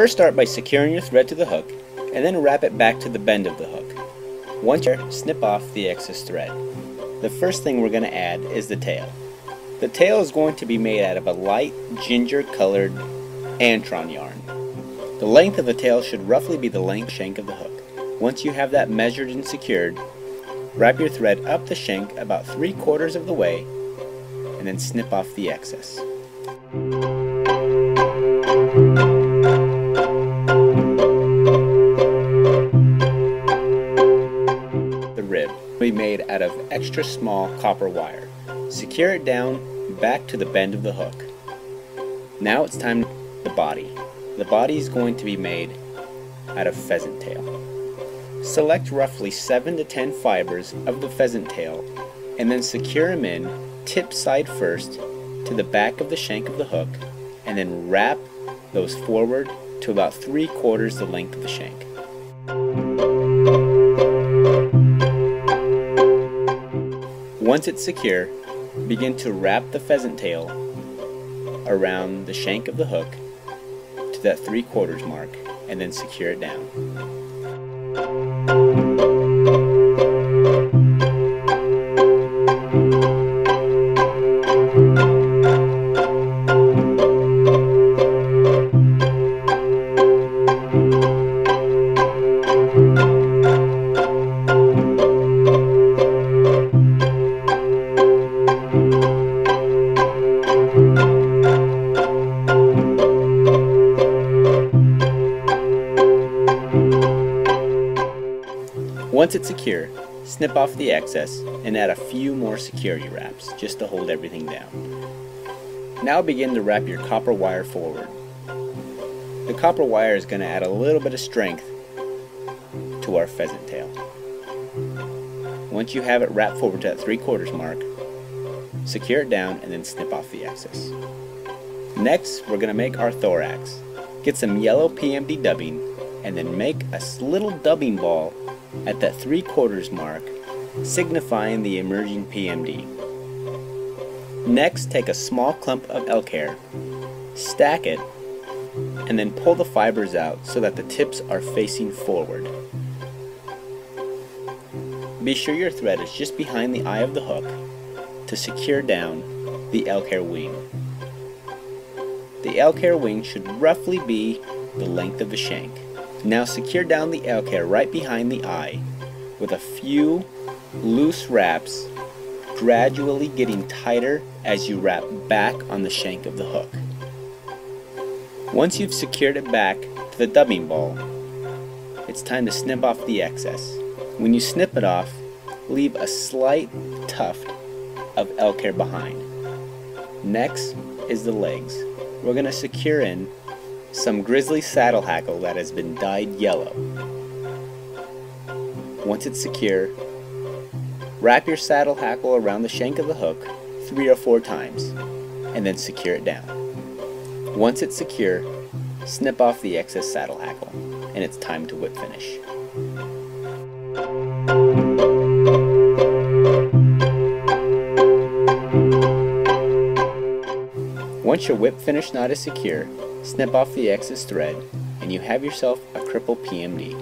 First, start by securing your thread to the hook and then wrap it back to the bend of the hook. Once you're snip off the excess thread. The first thing we're going to add is the tail. The tail is going to be made out of a light ginger colored antron yarn. The length of the tail should roughly be the length shank of the hook. Once you have that measured and secured, wrap your thread up the shank about 3/4 of the way and then snip off the excess. The rib will be made out of extra small copper wire. Secure it down back to the bend of the hook. Now it's time for the body. The body is going to be made out of pheasant tail. Select roughly 7 to 10 fibers of the pheasant tail and then secure them in tip side first to the back of the shank of the hook and then wrap those forward to about 3/4 the length of the shank. Once it's secure, begin to wrap the pheasant tail around the shank of the hook to that 3/4 mark and then secure it down. Once it's secure, snip off the excess and add a few more security wraps just to hold everything down. Now begin to wrap your copper wire forward. The copper wire is going to add a little bit of strength to our pheasant tail. Once you have it wrapped forward to that 3/4 mark, secure it down and then snip off the excess. Next, we're going to make our thorax. Get some yellow PMD dubbing and then make a little dubbing ball at that 3/4 mark, signifying the emerging PMD. Next, take a small clump of elk hair, stack it, and then pull the fibers out so that the tips are facing forward. Be sure your thread is just behind the eye of the hook to secure down the elk hair wing. The elk hair wing should roughly be the length of the shank. Now secure down the elk hair right behind the eye with a few loose wraps, gradually getting tighter as you wrap back on the shank of the hook. Once you've secured it back to the dubbing ball, it's time to snip off the excess. When you snip it off, leave a slight tuft of elk hair behind. Next is the legs. We're going to secure in some grizzly saddle hackle that has been dyed yellow. Once it's secure, wrap your saddle hackle around the shank of the hook 3 or 4 times and then secure it down. Once it's secure, snip off the excess saddle hackle and it's time to whip finish. Once your whip finish knot is secure, snip off the excess thread and you have yourself a Cripple PMD.